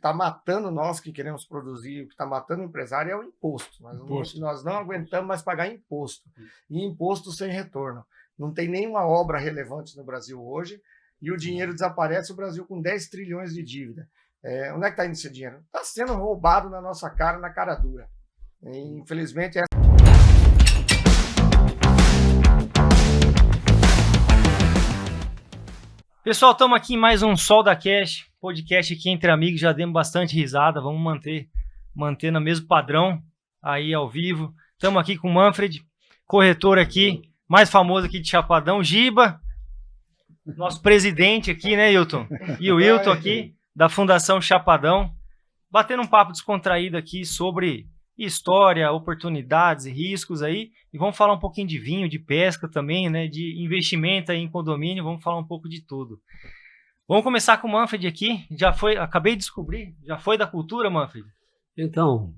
está matando nós que queremos produzir, o que está matando o empresário é o imposto. Nós não aguentamos mais pagar imposto. E imposto sem retorno. Não tem nenhuma obra relevante no Brasil hoje e o dinheiro desaparece, o Brasil com 10 trilhões de dívida. Onde é que está indo esse dinheiro? Está sendo roubado na nossa cara, na cara dura. E, infelizmente, Pessoal, estamos aqui em mais um Sol da Cash, podcast aqui entre amigos, já demos bastante risada, vamos manter no mesmo padrão aí ao vivo. Estamos aqui com o Manfred, corretor aqui, mais famoso aqui de Chapadão, Giba, nosso presidente aqui, né, Hilton? E o Hilton aqui, da Fundação Chapadão, batendo um papo descontraído aqui sobre história, oportunidades e riscos aí, e vamos falar um pouquinho de vinho, de pesca também, né, de investimento aí em condomínio, vamos falar um pouco de tudo. Vamos começar com o Manfred aqui, acabei de descobrir, já foi da cultura, Manfred? Então,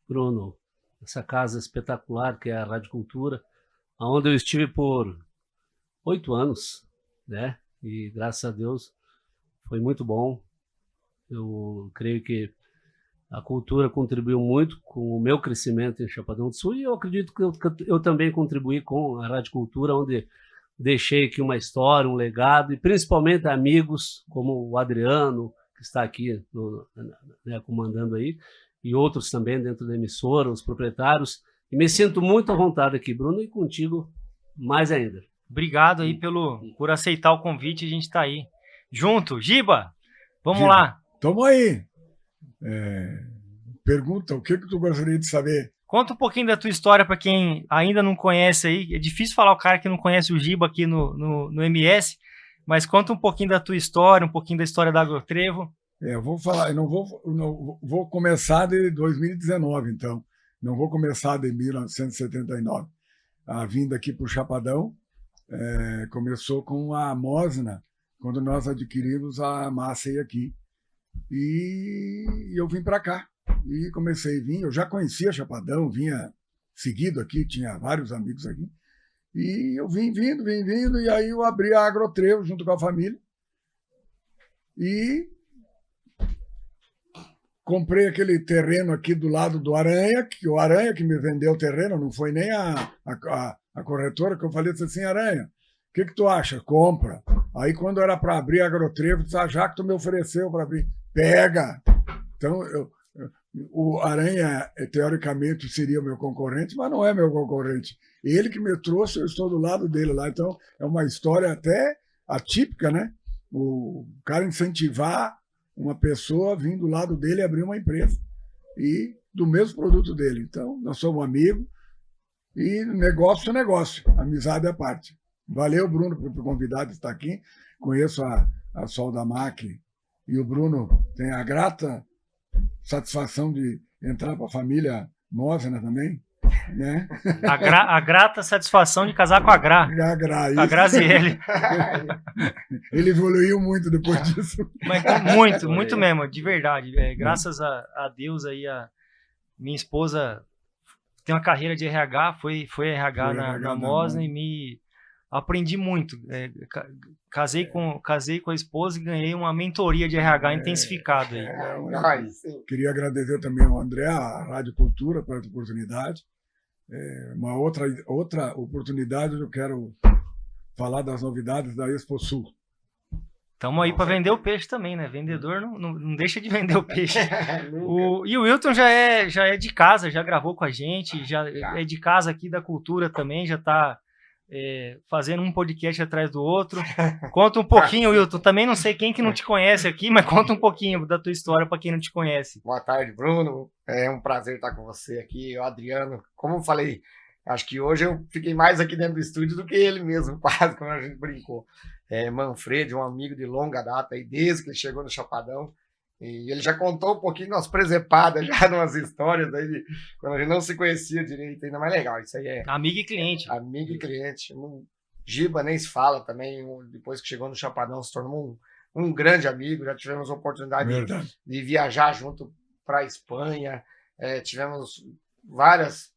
Bruno, essa casa espetacular que é a Rádio Cultura, onde eu estive por 8 anos, né, e graças a Deus foi muito bom. Eu creio que a cultura contribuiu muito com o meu crescimento em Chapadão do Sul e eu acredito que eu também contribuí com a Rádio Cultura, onde deixei aqui uma história, um legado e principalmente amigos como o Adriano, que está aqui comandando aí, e outros também dentro da emissora, os proprietários. E me sinto muito à vontade aqui, Bruno, e contigo mais ainda. Obrigado aí por aceitar o convite, a gente está aí junto. Giba, vamos lá. Tamo aí. Pergunta, o que tu gostaria de saber? Conta um pouquinho da tua história para quem ainda não conhece aí. É difícil falar o cara que não conhece o Giba aqui no MS, mas conta um pouquinho da tua história, um pouquinho da história da Agrotrevo. Eu vou falar, eu não vou começar de 2019, então. Não vou começar de 1979. A vinda aqui para o Chapadão começou com a Mosna, quando nós adquirimos a Massey aqui. E eu vim para cá e comecei a vir. Eu já conhecia Chapadão, vinha seguido aqui, tinha vários amigos aqui. E eu vim vindo, e aí eu abri a Agrotrevo junto com a família. E comprei aquele terreno aqui do lado do Aranha, que o Aranha que me vendeu o terreno, não foi nem a corretora, que eu falei assim, Aranha, o que tu acha? Compra. Aí quando era para abrir a Agrotrevo, eu disse, já que tu me ofereceu para abrir, pega. Então, o Aranha, teoricamente, seria meu concorrente, mas não é meu concorrente. Ele que me trouxe, eu estou do lado dele lá. Então, é uma história até atípica, né? O cara incentivar uma pessoa vindo do lado dele e abrir uma empresa. E do mesmo produto dele. Então, nós somos amigos e negócio é negócio, amizade é a parte. Valeu, Bruno, por convidar de estar aqui. Conheço a Sol da MAC e o Bruno tem a grata satisfação de entrar para a família Mosna também, né? A grata satisfação de casar com a Gra. Com a Graziele. Ele evoluiu muito depois disso. Mas muito mesmo, de verdade. Graças a Deus aí, a minha esposa tem uma carreira de RH, foi RH na Mosna e aprendi muito. Casei com a esposa e ganhei uma mentoria de RH intensificada. Queria agradecer também ao André, a Rádio Cultura, por essa oportunidade. Uma outra oportunidade, eu quero falar das novidades da Expo Sul. Estamos aí para vender o peixe também, né? Vendedor não deixa de vender o peixe. E o Wilton já é de casa, já gravou com a gente, já é de casa aqui da Cultura também, já está fazendo um podcast atrás do outro. Conta um pouquinho, Wilton. Também não sei quem que não te conhece aqui, mas conta um pouquinho da tua história para quem não te conhece. Boa tarde, Bruno. É um prazer estar com você aqui, o Adriano. Como eu falei, acho que hoje eu fiquei mais aqui dentro do estúdio do que ele mesmo, quase, como a gente brincou. Manfred, um amigo de longa data, aí, desde que ele chegou no Chapadão. E ele já contou um pouquinho nas presepadas, já umas histórias aí, quando a gente não se conhecia direito, ainda mais legal. Isso aí é amigo e cliente. Amigo e cliente. Giba nem se fala também, depois que chegou no Chapadão, se tornou um grande amigo. Já tivemos a oportunidade de viajar junto para a Espanha, tivemos várias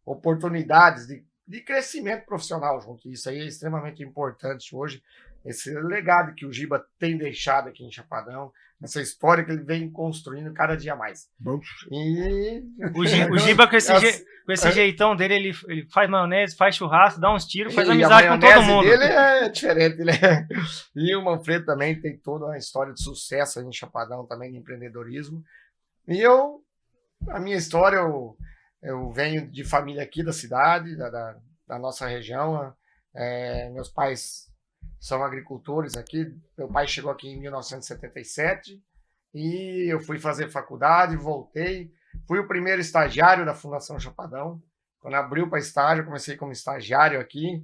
oportunidades de crescimento profissional junto. Isso aí é extremamente importante hoje. esse legado que o Giba tem deixado aqui em Chapadão, essa história que ele vem construindo cada dia mais. E O Giba, com esse jeitão dele, ele faz maionese, faz churrasco, dá uns tiros, faz amizade com todo mundo. Ele é diferente. E o Manfredo também tem toda uma história de sucesso em Chapadão, também de empreendedorismo. E a minha história, eu venho de família aqui da cidade, da nossa região. Meus pais são agricultores aqui. Meu pai chegou aqui em 1977 e eu fui fazer faculdade, voltei. Fui o primeiro estagiário da Fundação Chapadão. Quando abriu para estágio, eu comecei como estagiário aqui.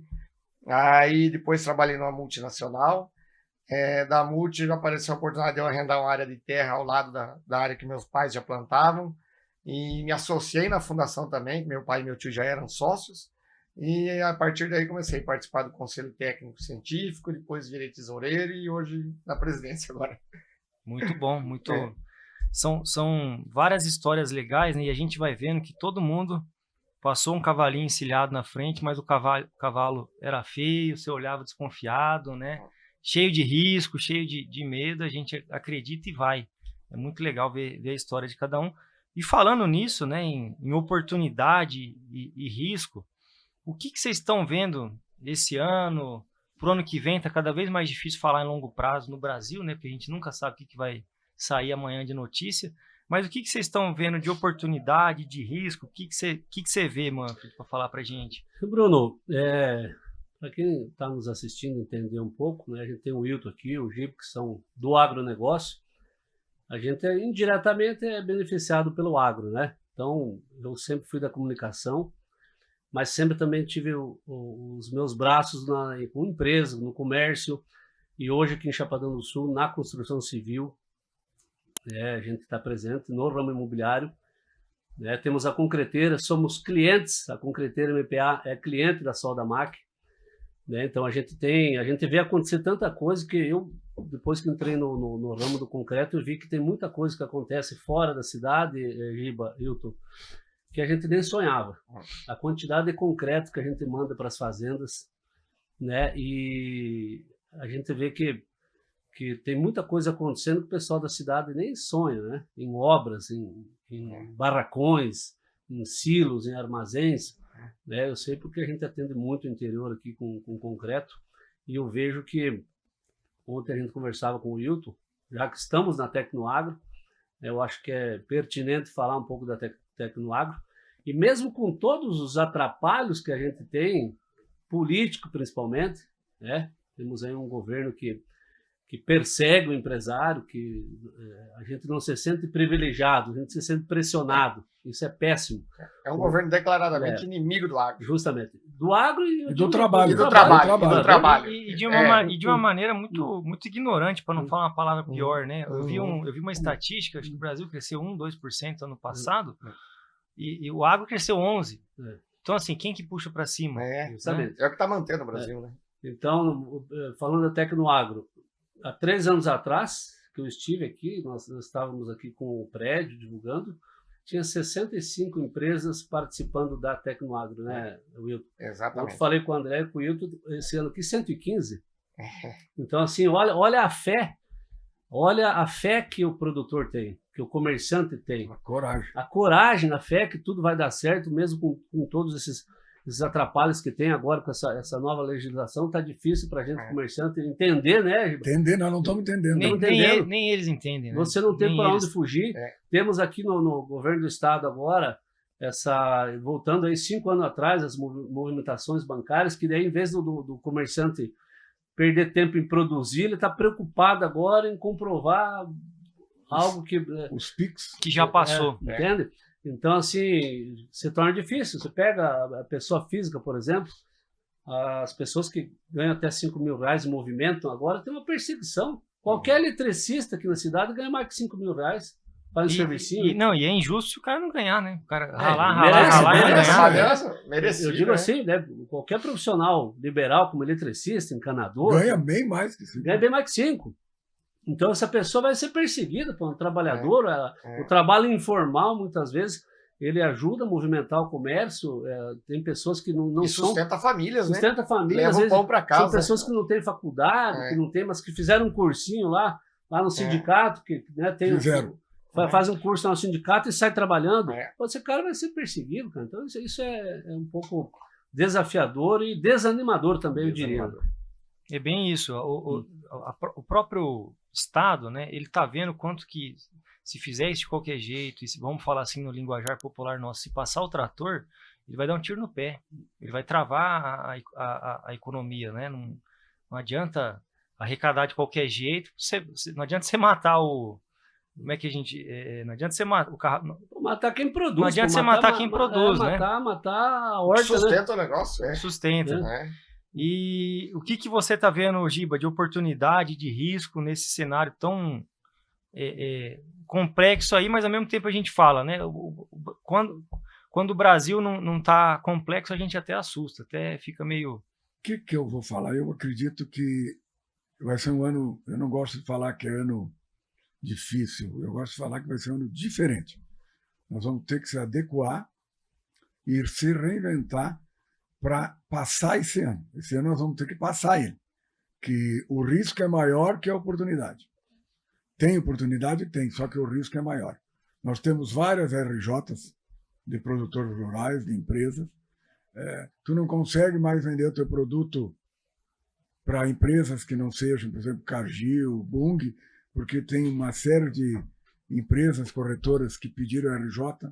Aí depois trabalhei numa multinacional. Da multi apareceu a oportunidade de eu arrendar uma área de terra ao lado da área que meus pais já plantavam. E me associei na fundação também, que meu pai e meu tio já eram sócios. E a partir daí comecei a participar do Conselho Técnico Científico, depois virei tesoureiro e hoje na presidência agora. Muito bom, muito... São várias histórias legais, né? E a gente vai vendo que todo mundo passou um cavalinho encilhado na frente, mas o cavalo era feio, você olhava desconfiado, né? Cheio de risco, cheio de medo, a gente acredita e vai. É muito legal ver a história de cada um. E falando nisso, né, em oportunidade e risco, o que vocês estão vendo esse ano? Pro ano que vem está cada vez mais difícil falar em longo prazo no Brasil, né? Porque a gente nunca sabe o que vai sair amanhã de notícia. Mas o que vocês estão vendo de oportunidade, de risco? O que você vê, Manfred, para falar para a gente? Bruno, para quem está nos assistindo entender um pouco, né, a gente tem o Wilton aqui, o Giba, que são do agronegócio. A gente indiretamente é beneficiado pelo agro, né? Então, eu sempre fui da comunicação, mas sempre também tive os meus braços com empresa, no comércio, e hoje aqui em Chapadão do Sul, na construção civil, a gente está presente no ramo imobiliário. Temos a Concreteira, somos clientes, a Concreteira MPA é cliente da Soldamac. Então a gente vê acontecer tanta coisa que eu, depois que entrei no ramo do concreto, eu vi que tem muita coisa que acontece fora da cidade, Giba, Hilton, que a gente nem sonhava. A quantidade de concreto que a gente manda para as fazendas, né? E a gente vê que tem muita coisa acontecendo que o pessoal da cidade nem sonha, né? Em obras, em barracões, em silos, em armazéns. Eu sei porque a gente atende muito o interior aqui com concreto, e eu vejo que ontem a gente conversava com o Wilton, já que estamos na Tecnoagro, eu acho que é pertinente falar um pouco da Tecnoagro, e mesmo com todos os atrapalhos que a gente tem, político principalmente, temos aí um governo que persegue o empresário, que a gente não se sente privilegiado, a gente se sente pressionado. Isso é péssimo. É um governo declaradamente inimigo do agro. Justamente. Do agro e do trabalho. Do trabalho. E de uma maneira muito, muito ignorante, para não falar uma palavra pior, né? Eu vi uma estatística, acho que o Brasil cresceu 2% ano passado, e o agro cresceu 11%. Então, assim, quem que puxa para cima? Justamente. É o que está mantendo o Brasil, né? Então, falando da Tecnoagro, há 3 anos atrás, que eu estive aqui, nós estávamos aqui com o prédio divulgando, tinha 65 empresas participando da Tecnoagro, né, Wilton? Exatamente. Eu falei com o André e com o Wilton esse ano aqui, 115. Então, assim, olha a fé que o produtor tem, que o comerciante tem. A coragem, a fé que tudo vai dar certo, mesmo com todos esses atrapalhos que tem agora com essa nova legislação. Tá difícil para a gente, comerciante, entender, né? Entender, nós não estamos entendendo. Nem eles entendem, né? Você não tem para onde fugir. Temos aqui no governo do estado agora, voltando aí 5 anos atrás, as movimentações bancárias, que daí, em vez do comerciante perder tempo em produzir, ele está preocupado agora em comprovar algo que... Os PIX. Que já passou. Entende? Então, assim, se torna difícil. Você pega a pessoa física, por exemplo, as pessoas que ganham até R$5.000 em movimento, agora tem uma perseguição. Qualquer eletricista aqui na cidade ganha mais que R$5.000 para um servicinho. E é injusto se o cara não ganhar, né? O cara merece. Eu digo assim, né? Qualquer profissional liberal, como eletricista, encanador... Ganha bem mais que 5. Ganha bem mais que 5. Então, essa pessoa vai ser perseguida por um trabalhador, o trabalho informal, muitas vezes, ele ajuda a movimentar o comércio. Tem pessoas que não E são... sustenta famílias, né? Sustenta a família. Às Leva o vezes, pão para casa. são pessoas que não têm faculdade, que não têm, mas que fizeram um cursinho lá no sindicato, que, né, faz um curso lá no sindicato e sai trabalhando. Pô, esse cara vai ser perseguido, cara. Então isso é um pouco desafiador e desanimador também, eu diria. É bem isso. O próprio Estado, né, ele está vendo quanto que, se fizer isso de qualquer jeito, e se, vamos falar assim no linguajar popular nosso, se passar o trator, ele vai dar um tiro no pé. Ele vai travar a economia, né? Não adianta arrecadar de qualquer jeito. Não adianta você matar o... Como é que a gente... não adianta você matar o carro... Matar quem produz. Não adianta você matar quem produz, né? Matar a horta, sustenta o negócio, Sustenta. né? E o que você está vendo, Giba, de oportunidade, de risco nesse cenário tão complexo aí, mas ao mesmo tempo a gente fala, né? Quando o Brasil não está complexo, a gente até assusta, até fica meio... O que eu vou falar? Eu acredito que vai ser um ano... Eu não gosto de falar que é ano difícil, eu gosto de falar que vai ser um ano diferente. Nós vamos ter que se adequar e se reinventar para passar esse ano. Esse ano nós vamos ter que passar ele, que o risco é maior que a oportunidade. Tem oportunidade? Tem, só que o risco é maior. Nós temos várias RJs de produtores rurais, de empresas. Tu não consegue mais vender o teu produto para empresas que não sejam, por exemplo, Cargill, Bunge, porque tem uma série de empresas corretoras que pediram RJ.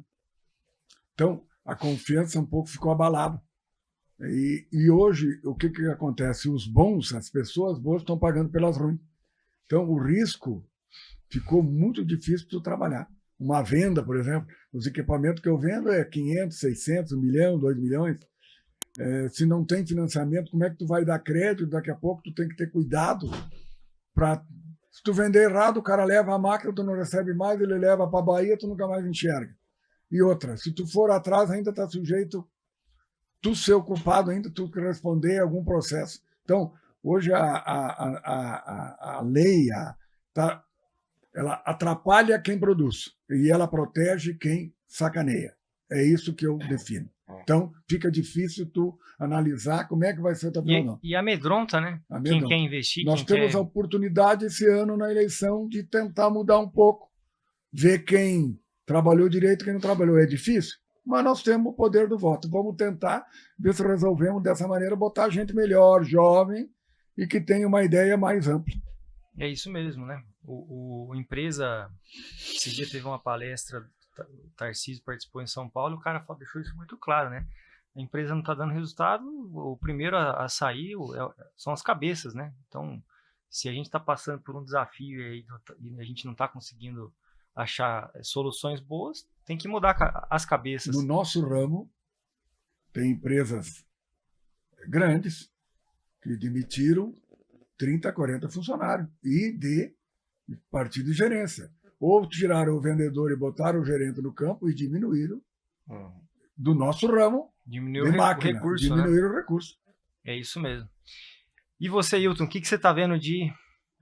Então, a confiança um pouco ficou abalada. E hoje, o que acontece? Os bons, as pessoas boas estão pagando pelas ruins. Então, o risco ficou muito difícil de trabalhar. Uma venda, por exemplo, os equipamentos que eu vendo é 500, 600, 1 milhão, 2 milhões. Se não tem financiamento, como é que tu vai dar crédito? Daqui a pouco tu tem que ter cuidado para... Se tu vender errado, o cara leva a máquina, tu não recebe mais, ele leva para a Bahia, tu nunca mais enxerga. E outra, se tu for atrás, ainda está sujeito tu ser culpado, ainda tu responder a algum processo. Então, hoje a lei ela atrapalha quem produz e ela protege quem sacaneia. É isso que eu defino. Então, fica difícil tu analisar como é que vai ser a tua produção. E amedronta, né? Quem quer investir. Nós temos a oportunidade esse ano na eleição de tentar mudar um pouco, ver quem trabalhou direito e quem não trabalhou. É difícil, mas nós temos o poder do voto. Vamos tentar ver se resolvemos dessa maneira, botar gente melhor, jovem e que tenha uma ideia mais ampla. É isso mesmo, né? O empresa, esse dia teve uma palestra, o Tarcísio participou em São Paulo, o cara deixou isso muito claro, né? A empresa não está dando resultado, o primeiro a sair são as cabeças, né? Então, se a gente está passando por um desafio e a gente não está conseguindo achar soluções boas, tem que mudar as cabeças. No nosso ramo, tem empresas grandes que demitiram 30, 40 funcionários e de partido de gerência. Ou tiraram o vendedor e botaram o gerente no campo e diminuíram do nosso ramo diminuiu de máquina, o recurso, diminuíram né? o recurso. É isso mesmo. E você, Hilton, o que você está vendo de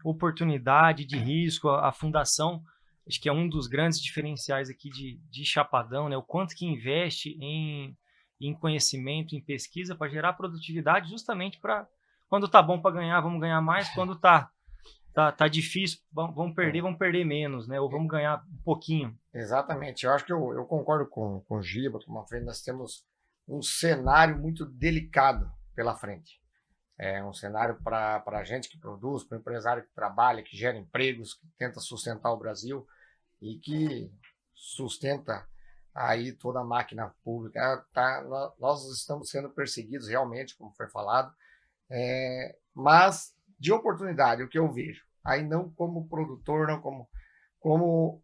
oportunidade, de risco? A fundação, acho que é um dos grandes diferenciais aqui de Chapadão, né? O quanto que investe em conhecimento, em pesquisa para gerar produtividade, justamente para quando tá bom para ganhar, vamos ganhar mais, quando tá difícil, vamos perder menos, né? Ou vamos ganhar um pouquinho. Exatamente. Eu acho que eu concordo com o Giba, com uma frente. Nós temos um cenário muito delicado pela frente. É um cenário para a gente que produz, para o empresário que trabalha, que gera empregos, que tenta sustentar o Brasil e que sustenta aí toda a máquina pública. Nós estamos sendo perseguidos realmente, como foi falado, mas de oportunidade, o que eu vejo, aí não como produtor, não como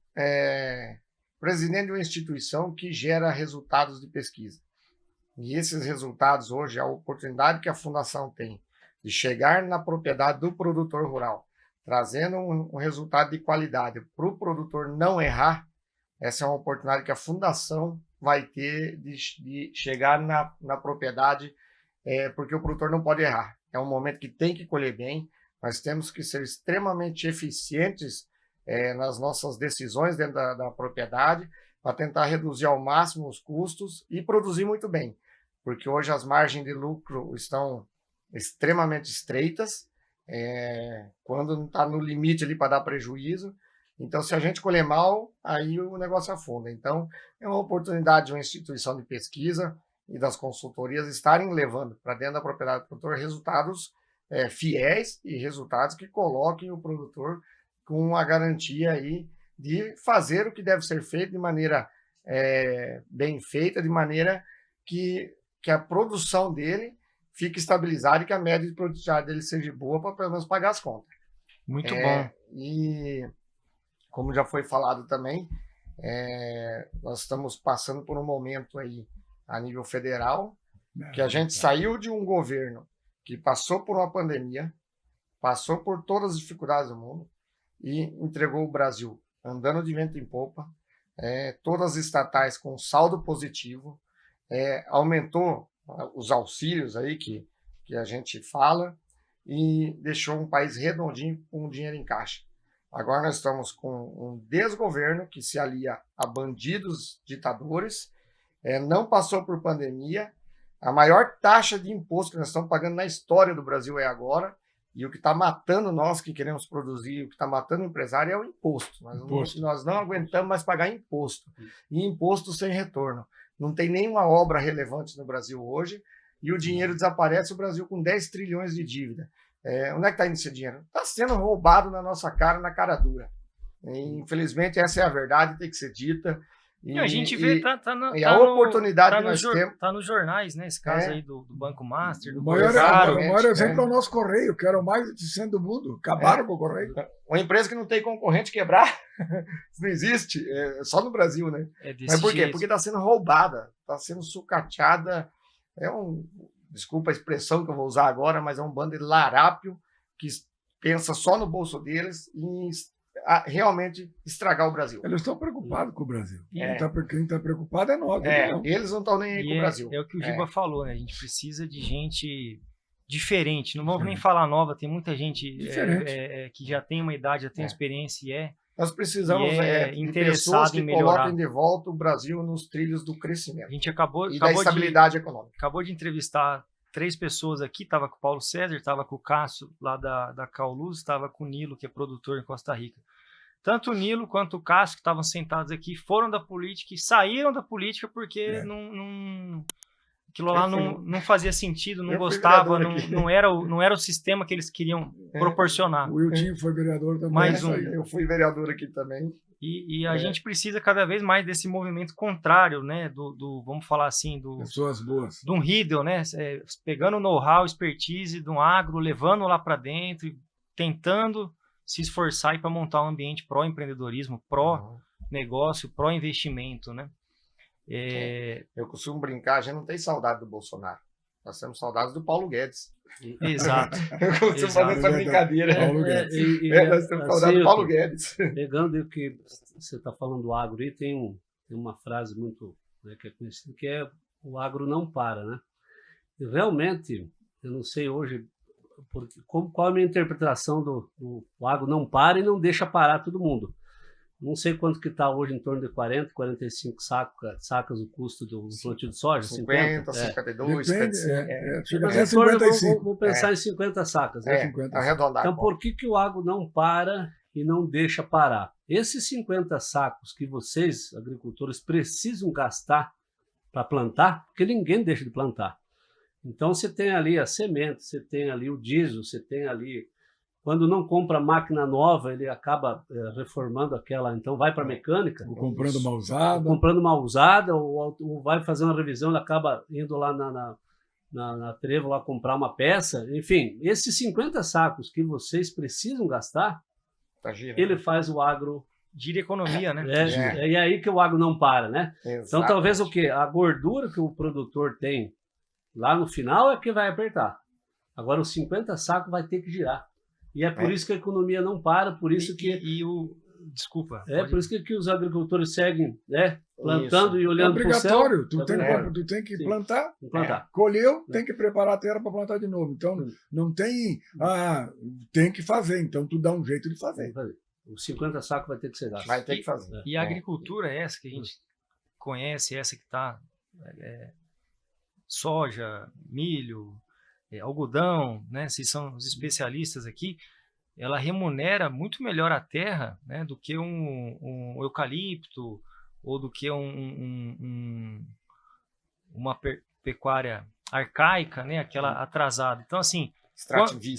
presidente de uma instituição que gera resultados de pesquisa. E esses resultados hoje, a oportunidade que a Fundação tem de chegar na propriedade do produtor rural, trazendo um resultado de qualidade para o produtor não errar, essa é uma oportunidade que a Fundação vai ter de chegar na propriedade, porque o produtor não pode errar. É um momento que tem que colher bem, nós temos que ser extremamente eficientes nas nossas decisões dentro da propriedade, para tentar reduzir ao máximo os custos e produzir muito bem, porque hoje as margens de lucro estão extremamente estreitas, quando não está no limite ali para dar prejuízo. Então, se a gente colher mal, aí o negócio afunda. Então, é uma oportunidade de uma instituição de pesquisa e das consultorias estarem levando para dentro da propriedade do produtor resultados fiéis e resultados que coloquem o produtor com a garantia aí de fazer o que deve ser feito de maneira bem feita, de maneira que a produção dele fique estabilizada e que a média de produtividade dele seja boa para pelo menos pagar as contas. Muito bom. E como já foi falado também, nós estamos passando por um momento aí a nível federal, que a gente saiu de um governo que passou por uma pandemia, passou por todas as dificuldades do mundo e entregou o Brasil andando de vento em popa, todas as estatais com saldo positivo, aumentou os auxílios aí que a gente fala e deixou um país redondinho com dinheiro em caixa. Agora nós estamos com um desgoverno que se alia a bandidos ditadores, não passou por pandemia, a maior taxa de imposto que nós estamos pagando na história do Brasil é agora, e o que está matando nós que queremos produzir, o que está matando o empresário é o imposto. Nós não aguentamos mais pagar imposto, e imposto sem retorno. Não tem nenhuma obra relevante no Brasil hoje, e o dinheiro desaparece, o Brasil com 10 trilhões de dívida. Onde é que está indo esse dinheiro? Está sendo roubado na nossa cara, na cara dura. Infelizmente, essa é a verdade, tem que ser dita. E a gente vê, a oportunidade que nós temos. Está nos jornais, né? Esse caso aí do Banco Master, do o maior exemplo é o nosso Correio, que era o mais eficiente do mundo. Acabaram com o Correio. Uma empresa que não tem concorrente quebrar, isso não existe, só no Brasil, né? Mas por quê? Porque está sendo roubada, está sendo sucateada. Desculpa a expressão que eu vou usar agora, mas é um bando de larápio que pensa só no bolso deles e realmente estragar o Brasil. Eles estão preocupados com o Brasil. Quem está preocupado é nós. Eles não estão nem aí com o Brasil. É o que o Giba falou, né? A gente precisa de gente diferente. Não vamos nem falar nova, tem muita gente que já tem uma idade, já tem experiência e Nós precisamos de pessoas que coloquem de volta o Brasil nos trilhos do crescimento. A gente acabou da estabilidade econômica. Acabou de entrevistar 3 pessoas aqui, estava com o Paulo César, estava com o Cássio lá da Cauluz, estava com o Nilo, que é produtor em Costa Rica. Tanto o Nilo quanto o Cássio, que estavam sentados aqui, foram da política e saíram da política porque aquilo lá não fazia sentido, não gostava, não era o sistema que eles queriam proporcionar. O Wiltinho foi vereador também. Mais um. Eu fui vereador aqui também. E a gente precisa cada vez mais desse movimento contrário, né? Vamos falar assim, pessoas boas. De um Riedel, né? Pegando o know-how, expertise de um agro, levando lá para dentro, tentando se esforçar para montar um ambiente pró-empreendedorismo, pró-negócio, pró-investimento, né? Eu costumo brincar, a gente não tem saudade do Bolsonaro. Nós temos saudades do Paulo Guedes. Exato. Eu costumo fazer essa brincadeira. Paulo Guedes. Nós temos saudade do Paulo Guedes. Pegando o que você está falando do agro aí, tem uma frase muito que é conhecida, que é o agro não para, né? E realmente, eu não sei hoje qual é a minha interpretação do agro não para e não deixa parar todo mundo. Não sei quanto que está hoje, em torno de 40, 45 sacas o custo do plantio de soja. 50, 52, 55. Chega até 55. Vou pensar em 50 sacas. Né? Arredondar. Então, por que o agro não para e não deixa parar? Esses 50 sacos que vocês, agricultores, precisam gastar para plantar, porque ninguém deixa de plantar. Então, você tem ali a semente, você tem ali o diesel, você tem ali... Quando não compra máquina nova, ele acaba reformando aquela, então vai para a mecânica. Ou comprando uma usada. Comprando uma usada, ou vai fazer uma revisão, ele acaba indo lá na Trevo lá comprar uma peça. Enfim, esses 50 sacos que vocês precisam gastar, ele faz o agro... Gira economia, né? E aí que o agro não para, né? Exatamente. Então talvez o quê? A gordura que o produtor tem lá no final é que vai apertar. Agora os 50 sacos vai ter que girar. E é por isso que a economia não para, por isso Desculpa. Por isso que os agricultores seguem, né, plantando e olhando para o céu. É obrigatório. Tu tem que plantar. Colheu, tem que preparar a terra para plantar de novo. Então, não tem... tem que fazer. Então, tu dá um jeito de fazer. Os 50 sacos vai ter que ser gasto. Vai ter que fazer. E a agricultura é essa que a gente conhece, essa que está soja, milho, algodão, né? Se são os especialistas aqui, ela remunera muito melhor a terra, né, do que um eucalipto ou do que uma pecuária arcaica, né, aquela atrasada. Então, assim,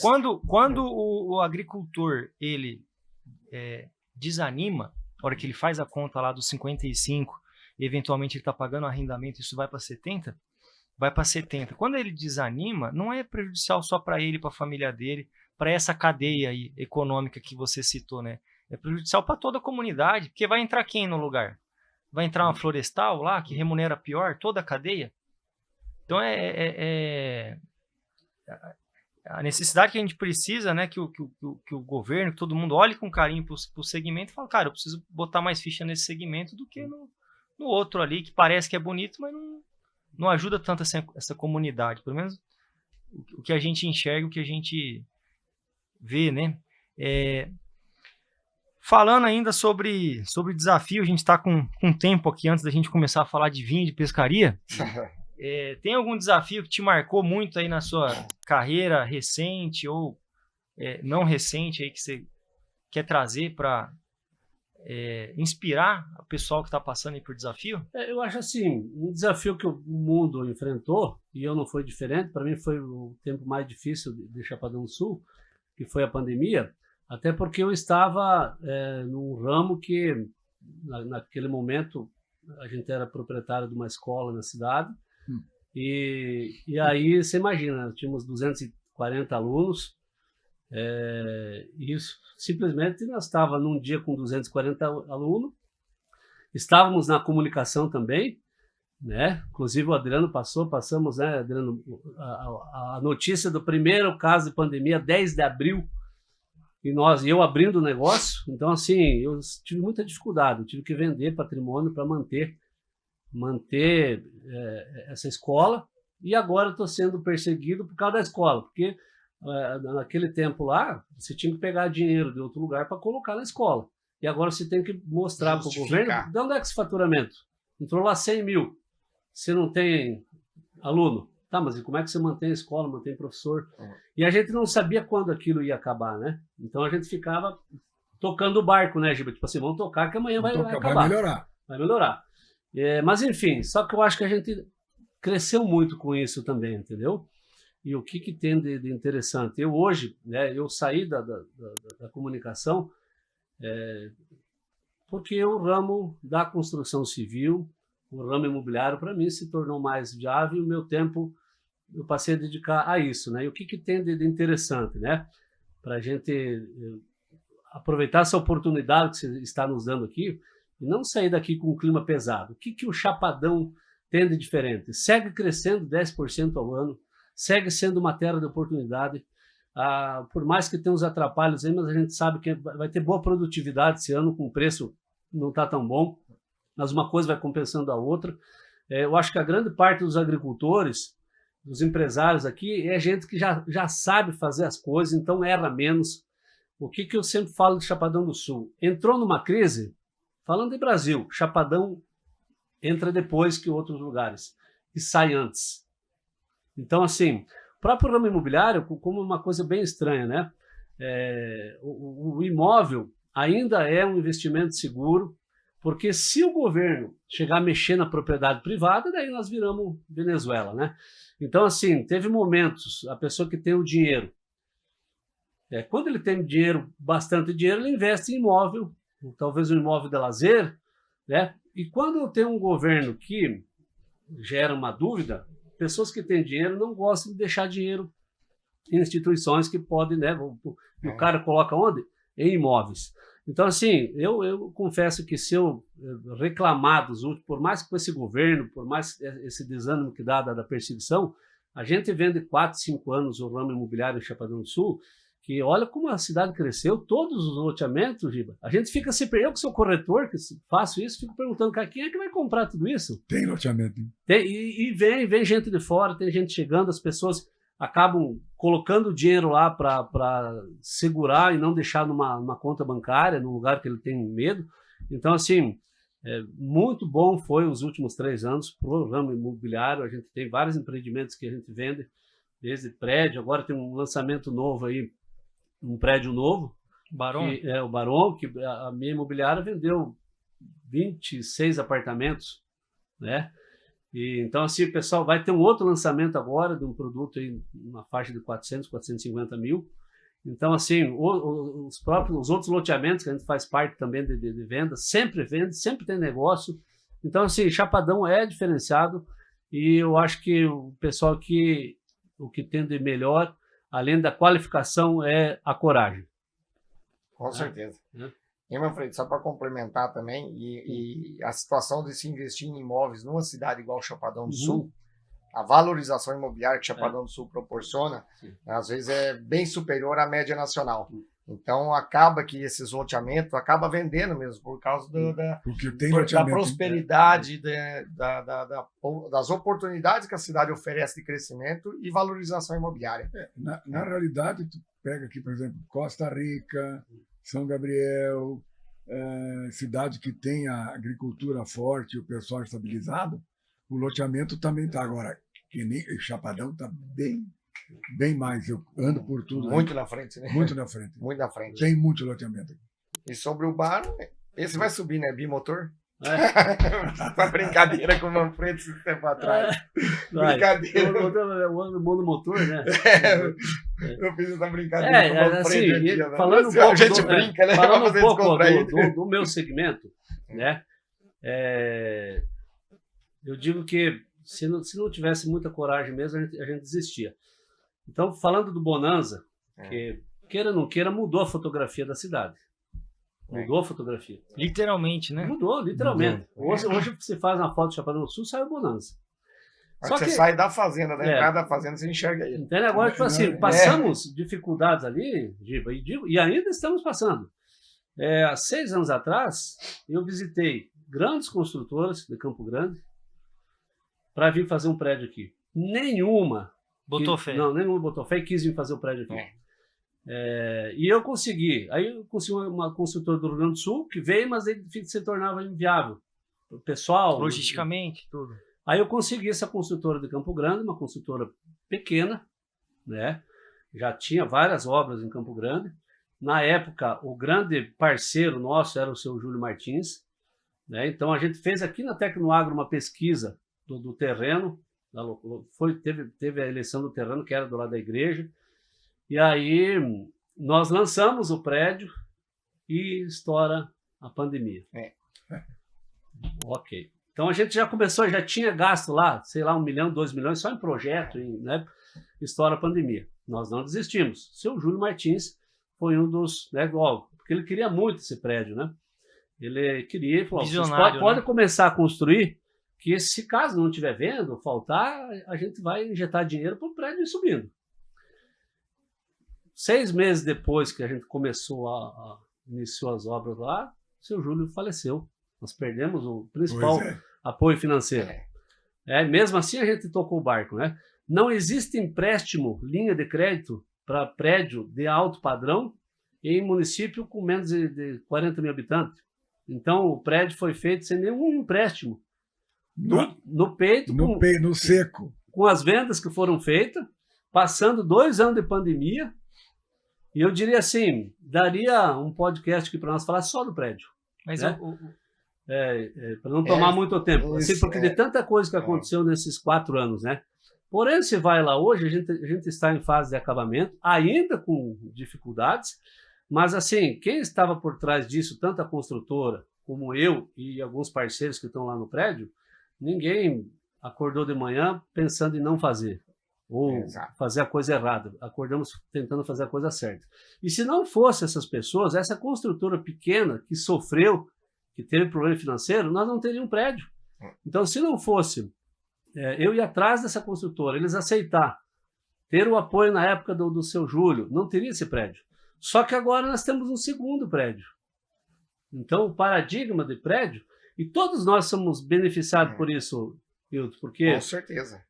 quando o agricultor ele desanima, na hora que ele faz a conta lá dos 55, e eventualmente ele está pagando arrendamento, isso vai para 70, vai para 70. Quando ele desanima, não é prejudicial só para ele, para a família dele, para essa cadeia aí econômica que você citou, né? É prejudicial para toda a comunidade, porque vai entrar quem no lugar? Vai entrar uma florestal lá, que remunera pior toda a cadeia? Então, a necessidade que a gente precisa, né, que o governo, que todo mundo olhe com carinho para o segmento e fale, cara, eu preciso botar mais ficha nesse segmento do que no outro ali, que parece que é bonito, mas não ajuda tanto essa comunidade. Pelo menos o que a gente enxerga, o que a gente vê, né? Falando ainda sobre desafio, a gente está com tempo aqui antes da gente começar a falar de vinho, de pescaria. Tem algum desafio que te marcou muito aí na sua carreira recente ou não recente aí que você quer trazer para inspirar o pessoal que está passando aí por desafio? Eu acho assim, um desafio que o mundo enfrentou, e eu não fui diferente, para mim foi o tempo mais difícil de Chapadão do Sul, que foi a pandemia, até porque eu estava num ramo que, naquele momento, a gente era proprietário de uma escola na cidade, e aí, você imagina, nós tínhamos 240 alunos, isso simplesmente nós estávamos num dia com 240 alunos, estávamos na comunicação também, né? Inclusive o Adriano passamos, né, Adriano, a notícia do primeiro caso de pandemia, 10 de abril, e eu abrindo o negócio. Então, assim, eu tive muita dificuldade, eu tive que vender patrimônio para manter essa escola, e agora estou sendo perseguido por causa da escola, porque naquele tempo lá, você tinha que pegar dinheiro de outro lugar para colocar na escola, e agora você tem que mostrar para o governo, de onde é que esse faturamento? Entrou lá 100 mil, você não tem aluno, tá, mas e como é que você mantém a escola, mantém professor? E a gente não sabia quando aquilo ia acabar, né? Então a gente ficava tocando o barco, né, Giba? Tipo assim, vamos tocar que amanhã vai acabar. Vai melhorar. Mas enfim, só que eu acho que a gente cresceu muito com isso também, entendeu? E o que tem de interessante? Eu hoje, né, eu saí da comunicação porque o ramo da construção civil, o ramo imobiliário, para mim, se tornou mais viável, e o meu tempo eu passei a dedicar a isso, né? E o que tem de interessante, né? Para a gente aproveitar essa oportunidade que você está nos dando aqui, e não sair daqui com um clima pesado. O que o Chapadão tem de diferente? Segue crescendo 10% ao ano, segue sendo uma terra de oportunidade, por mais que tenha uns atrapalhos aí, mas a gente sabe que vai ter boa produtividade esse ano, com o preço não está tão bom, mas uma coisa vai compensando a outra. Eu acho que a grande parte dos agricultores, dos empresários aqui, é gente que já sabe fazer as coisas, então erra menos. O que eu sempre falo de Chapadão do Sul? Entrou numa crise, falando de Brasil, Chapadão entra depois que outros lugares e sai antes. Então, assim, o próprio ramo imobiliário, como uma coisa bem estranha, né? O imóvel ainda é um investimento seguro, porque se o governo chegar a mexer na propriedade privada, daí nós viramos Venezuela, né? Então, assim, teve momentos, a pessoa que tem o dinheiro, quando ele tem dinheiro, bastante dinheiro, ele investe em imóvel, talvez um imóvel de lazer, né? E quando tem um governo que gera uma dúvida, pessoas que têm dinheiro não gostam de deixar dinheiro em instituições que podem, né? O cara coloca onde? Em imóveis. Então, assim, eu confesso que se eu reclamar dos últimos, por mais que com esse governo, por mais esse desânimo que dá da perseguição, a gente vende 4, 5 anos o ramo imobiliário em Chapadão do Sul, que olha como a cidade cresceu, todos os loteamentos, Giba. A gente fica sempre, eu que sou corretor, que faço isso, fico perguntando, cara, quem é que vai comprar tudo isso? Tem loteamento. E vem gente de fora, tem gente chegando, as pessoas acabam colocando dinheiro lá para segurar e não deixar numa conta bancária, num lugar que ele tem medo. Então, assim, Muito bom foi os últimos 3 anos para o ramo imobiliário. A gente tem vários empreendimentos que a gente vende, desde prédio, agora tem um lançamento novo aí, um prédio novo, Barão? que é o Barão, que a minha imobiliária vendeu 26 apartamentos, né? E, então, assim, o pessoal vai ter um outro lançamento agora de um produto aí na faixa de 450 mil. Então, assim, os outros loteamentos que a gente faz parte também de venda, sempre vende, sempre tem negócio. Então, assim, Chapadão é diferenciado e eu acho que o pessoal aqui, o que tem de melhor, além da qualificação, é a coragem. Com certeza. né? E, Manfredo, só para complementar também, e a situação de se investir em imóveis numa cidade igual Chapadão do Sul, a valorização imobiliária que Chapadão do Sul proporciona, às vezes é bem superior à média nacional. Então, acaba que esses loteamentos acaba vendendo mesmo, por causa Porque tem da loteamento, prosperidade, das oportunidades que a cidade oferece de crescimento e valorização imobiliária. Na realidade, tu pega aqui, por exemplo, Costa Rica, São Gabriel, cidade que tem a agricultura forte e o pessoal estabilizado, o loteamento também está agora. Que nem Chapadão está bem mais. Eu ando por tudo. Muito na frente, né? Muito na frente. Muito na frente. Tem muito loteamento aqui. E sobre o bar, esse vai subir, né? Bimotor? Uma brincadeira com o Manfredo esse tempo atrás. Brincadeira. O monomotor, né? Eu fiz essa brincadeira com o Manfredo assim, aqui, falando um a pouco gente brinca, né? Falando um Fazer pouco descontraído. do meu segmento, né? Eu digo que se não tivesse muita coragem mesmo, a gente desistia. Então, falando do Bonanza, que queira ou não queira, mudou a fotografia da cidade. Mudou a fotografia. Literalmente, né? Mudou, literalmente. Hoje você faz uma foto de Chapadão do Sul, sai o Bonanza. Só que você sai da fazenda, da entrada da fazenda, você enxerga ele. Entende? Agora, tipo assim, passamos dificuldades ali, e ainda estamos passando. Há 6 anos atrás, eu visitei grandes construtoras de Campo Grande para vir fazer um prédio aqui. Nenhuma botou fé. Não, nenhuma botou fé e quis vir fazer o prédio aqui. E eu consegui. Aí eu consegui uma construtora do Rio Grande do Sul que veio, mas ele se tornava inviável. O pessoal. Logisticamente, tudo. Aí eu consegui essa construtora de Campo Grande, uma construtora pequena, né? Já tinha várias obras em Campo Grande. Na época, o grande parceiro nosso era o seu Júlio Martins, né? Então a gente fez aqui na Tecnoagro uma pesquisa do terreno, teve a eleição do terreno que era do lado da igreja, e aí nós lançamos o prédio e estoura a pandemia. Ok. Então a gente já começou, já tinha gasto lá, sei lá, 1 milhão, 2 milhões só em projeto, né? Estoura a pandemia. Nós não desistimos. Seu Júlio Martins foi um dos, né, porque ele queria muito esse prédio, né? Ele queria, falou, pode começar a construir, que se caso não estiver vendo, faltar, a gente vai injetar dinheiro para o prédio ir subindo. 6 meses depois que a gente começou iniciou as obras lá, o seu Júlio faleceu. Nós perdemos o principal apoio financeiro. Mesmo assim, a gente tocou o barco, né? Não existe empréstimo, linha de crédito para prédio de alto padrão em município com menos de 40 mil habitantes. Então, o prédio foi feito sem nenhum empréstimo. No peito, no seco. Com as vendas que foram feitas, passando 2 anos de pandemia. E eu diria assim, daria um podcast aqui para nós falar só do prédio. Mas né? Para não tomar muito tempo. Assim, porque de tanta coisa que aconteceu nesses 4 anos, né? Porém, se vai lá hoje, a gente está em fase de acabamento, ainda com dificuldades, mas assim, quem estava por trás disso, tanto a construtora como eu e alguns parceiros que estão lá no prédio, ninguém acordou de manhã pensando em não fazer, ou fazer a coisa errada. Acordamos tentando fazer a coisa certa. E se não fosse essas pessoas, essa construtora pequena que sofreu, que teve problema financeiro, nós não teríamos um prédio. Então, se não fosse eu ir atrás dessa construtora, eles aceitar, ter o apoio na época do seu Júlio, não teria esse prédio. Só que agora nós temos um segundo prédio. Então, o paradigma de prédio, e todos nós somos beneficiados por isso, Hilton, porque... Com certeza.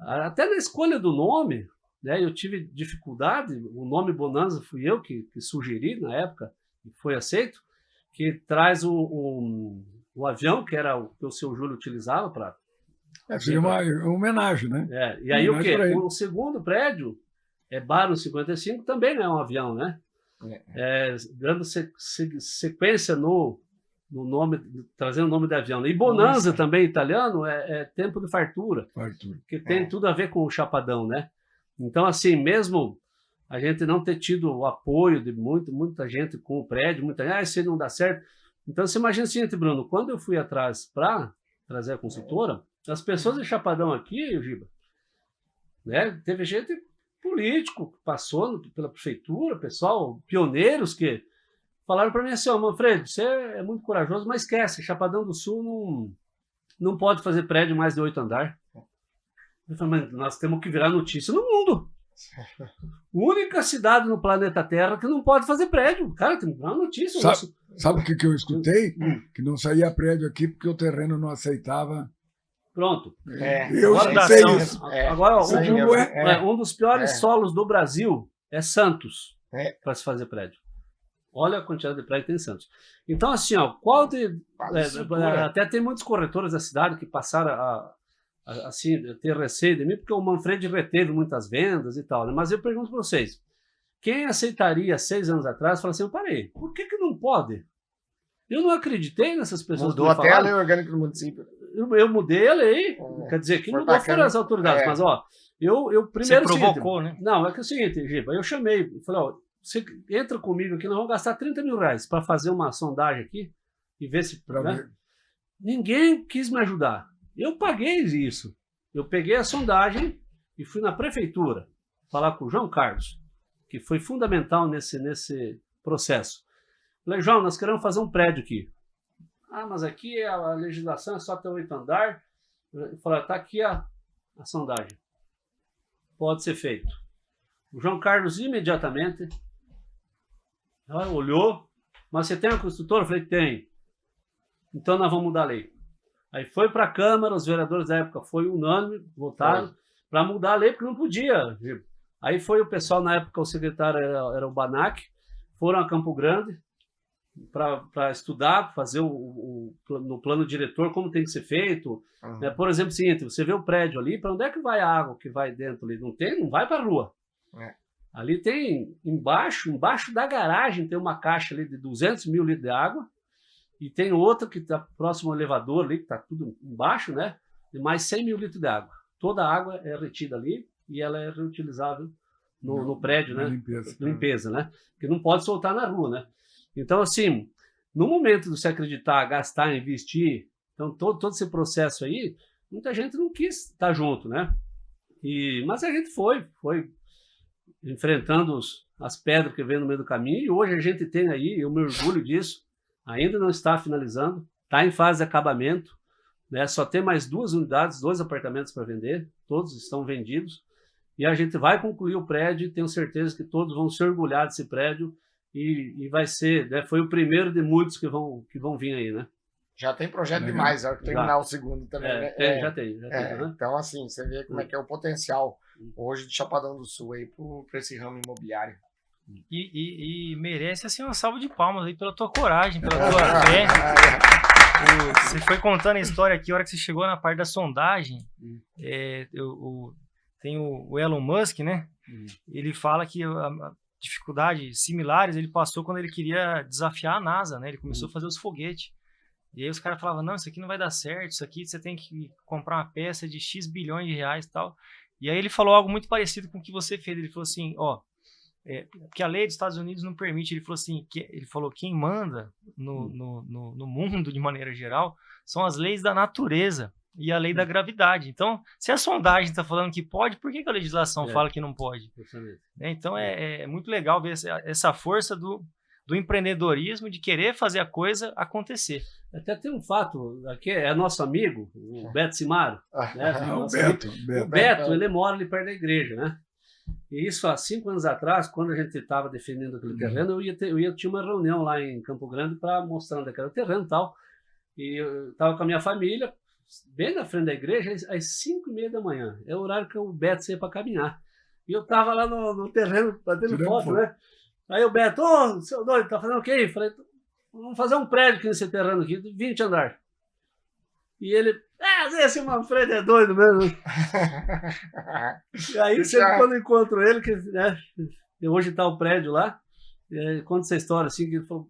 Até na escolha do nome, né, eu tive dificuldade, o nome Bonanza fui eu que sugeri na época, e foi aceito, que traz o avião, que era o que o seu Júlio utilizava para... Seria uma homenagem, né? E aí o quê? Homenagem pra ele. O segundo prédio, Baron 55, também não é um avião, né? Dando sequência no nome, trazendo o nome de avião. E Bonanza também, italiano, é tempo de fartura, que tem tudo a ver com o Chapadão, né? Então, assim, mesmo a gente não ter tido o apoio de muita gente com o prédio, isso aí não dá certo. Então, você imagina o seguinte, Bruno, quando eu fui atrás para trazer a consultora, as pessoas de Chapadão aqui, Giba, né, teve gente político que passou pela prefeitura, pessoal, pioneiros que falaram para mim assim, Manfredo, você é muito corajoso, mas esquece, Chapadão do Sul não pode fazer prédio mais de 8 andares. Eu falei, mas nós temos que virar notícia no mundo. Única cidade no planeta Terra que não pode fazer prédio. Cara, tem que virar notícia. Sabe o que eu escutei? Que não saía prédio aqui porque o terreno não aceitava. Pronto. Eu sei isso. Agora, isso um dos piores solos do Brasil é Santos, para se fazer prédio. Olha a quantidade de prédio que tem em Santos. Então, assim, até tem muitos corretores da cidade que passaram assim, ter receio de mim, porque o Manfred reteve muitas vendas e tal, né? Mas eu pergunto para vocês, quem aceitaria 6 anos atrás, falar assim, parei, por que não pode? Eu não acreditei nessas pessoas. Mudou até a lei orgânica do município. Eu mudei a lei, quer dizer, que mudou foram as autoridades, mas eu primeiro... Você provocou, né? Não, é que é o seguinte, Giba, eu chamei, falei, você entra comigo aqui, nós vamos gastar 30 mil reais para fazer uma sondagem aqui e ver se... Né? Ninguém quis me ajudar. Eu paguei isso. Eu peguei a sondagem e fui na prefeitura falar com o João Carlos, que foi fundamental nesse processo. Falei, João, nós queremos fazer um prédio aqui. Mas aqui a legislação é só até 8 andares. Eu falei, está aqui a sondagem. Pode ser feito. O João Carlos imediatamente olhou, mas você tem uma construtora? Eu falei, tem. Então nós vamos mudar a lei. Aí foi para a Câmara, os vereadores da época foi unânime, votaram para mudar a lei, porque não podia. Aí foi o pessoal, na época o secretário era o Banac, foram a Campo Grande para estudar, fazer no plano diretor como tem que ser feito. Né? Por exemplo, o seguinte, você vê o prédio ali, para onde é que vai a água que vai dentro ali? Não vai para a rua. Ali tem, embaixo da garagem, tem uma caixa ali de 200 mil litros de água, e tem outra que está próximo ao elevador ali, que está tudo embaixo, né? De mais 100 mil litros de água. Toda a água é retida ali e ela é reutilizável no prédio, né? Limpeza, né? Porque não pode soltar na rua, né? Então, assim, no momento de você acreditar, gastar, investir, então todo esse processo aí, muita gente não quis estar junto, né? Mas a gente foi enfrentando as pedras que vem no meio do caminho, e hoje a gente tem aí, eu me orgulho disso, ainda não está finalizando, está em fase de acabamento, né? Só tem mais 2 unidades, 2 apartamentos para vender, todos estão vendidos, e a gente vai concluir o prédio, e tenho certeza que todos vão se orgulhar desse prédio, e vai ser, né? Foi o primeiro de muitos que vão vir aí, né? Já tem projeto demais, hora que terminar o segundo também, né? Já tem. Né? Então, assim, você vê como é que é o potencial hoje de Chapadão do Sul aí para esse ramo imobiliário. E merece assim uma salva de palmas aí pela tua coragem, pela tua fé. Você foi contando a história aqui, a hora que você chegou na parte da sondagem, tem o Elon Musk, né? Ele fala que dificuldades similares ele passou quando ele queria desafiar a NASA, né? Ele começou a fazer os foguetes. E aí os caras falavam, não, isso aqui não vai dar certo, isso aqui você tem que comprar uma peça de X bilhões de reais e tal. E aí ele falou algo muito parecido com o que você fez. Ele falou assim, porque a lei dos Estados Unidos não permite. Ele falou assim, quem manda no mundo de maneira geral são as leis da natureza e a lei da gravidade. Então, se a sondagem está falando que pode, por que a legislação fala que não pode? Então é muito legal ver essa força do empreendedorismo, de querer fazer a coisa acontecer. Até tem um fato, aqui é nosso amigo, o Beto Simaro. Né? O Beto, ele mora ali perto da igreja, né? E isso há 5 anos atrás, quando a gente estava defendendo aquele terreno, eu tinha uma reunião lá em Campo Grande para mostrar onde era o terreno e tal. E eu estava com a minha família, bem na frente da igreja, às 5h30 da manhã. É o horário que o Beto saía para caminhar. E eu estava lá no terreno, batendo foto, né? Aí o Beto, seu doido, tá fazendo o quê? Eu falei, vamos fazer um prédio aqui nesse terreno aqui, de 20 andares. E ele, esse Manfredo é doido mesmo. E aí, sempre quando eu encontro ele, que né, hoje está o prédio lá, conta essa história assim, que ele falou,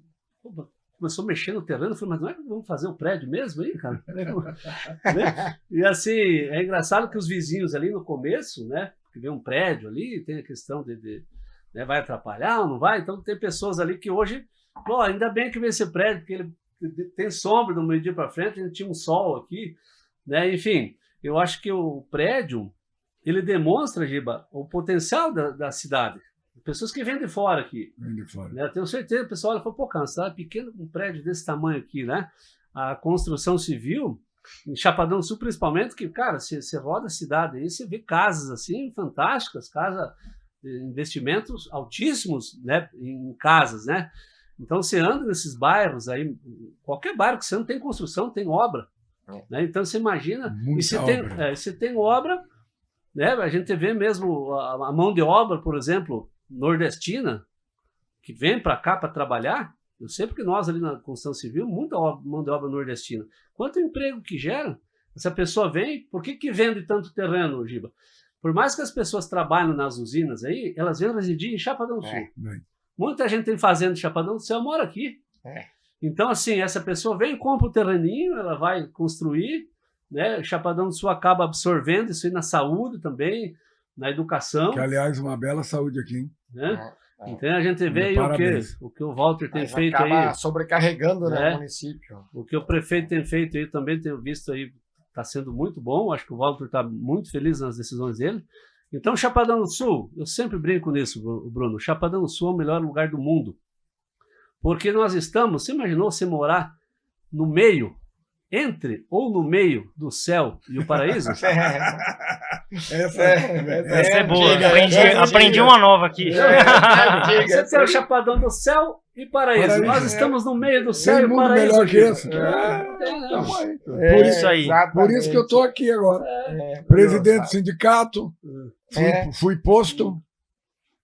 começou a mexer no terreno, eu falei, mas não é que vamos fazer o prédio mesmo aí, cara? Né? E assim, é engraçado que os vizinhos ali no começo, né, que vê um prédio ali, tem a questão né, vai atrapalhar ou não vai? Então tem pessoas ali que hoje, pô, ainda bem que vem esse prédio, porque ele tem sombra do meio-dia para frente, a gente tinha um sol aqui, né? Enfim, eu acho que o prédio, ele demonstra, Giba, o potencial da cidade. Pessoas que vêm de fora aqui. Vem de fora. Né? Eu tenho certeza que o pessoal olha e fala, pô, cara, uma cidade pequena, um prédio desse tamanho aqui, né? A construção civil, em Chapadão do Sul principalmente, que, cara, você roda a cidade aí, você vê casas assim, fantásticas, investimentos altíssimos, né, em casas, né? Então você anda nesses bairros aí, qualquer bairro que você não tem construção, tem obra, né? Então você imagina, e se tem obra, né? A gente vê mesmo a mão de obra, por exemplo, nordestina, que vem para cá para trabalhar. Eu sei porque nós ali na construção civil, muita mão de obra nordestina. Quanto emprego que gera? Essa pessoa vem, por que vende tanto terreno, Giba? Por mais que as pessoas trabalhem nas usinas aí, elas vêm residir em Chapadão do Sul. Muita gente tem fazenda em Chapadão do Sul, mora aqui. Então, assim, essa pessoa vem, compra o terreninho, ela vai construir, né? Chapadão do Sul acaba absorvendo isso aí na saúde também, na educação. Que, aliás, uma bela saúde aqui, hein? Né? Então a gente vê aí o que o Walter tem feito aí. Acaba sobrecarregando, né, o município. O que o prefeito tem feito aí também, tenho visto aí, está sendo muito bom. Acho que o Walter está muito feliz nas decisões dele. Então, Chapadão do Sul, eu sempre brinco nisso, Bruno. Chapadão do Sul é o melhor lugar do mundo. Porque nós estamos, você imaginou você morar no meio, entre ou no meio do céu e o paraíso? Essa é boa. Aprendi uma nova aqui. Você tem o Chapadão do Céu e paraíso. Nós estamos no meio do céu e o paraíso. Melhor que esse. Por isso aí. Por isso que eu estou aqui agora. Presidente do sindicato, fui posto,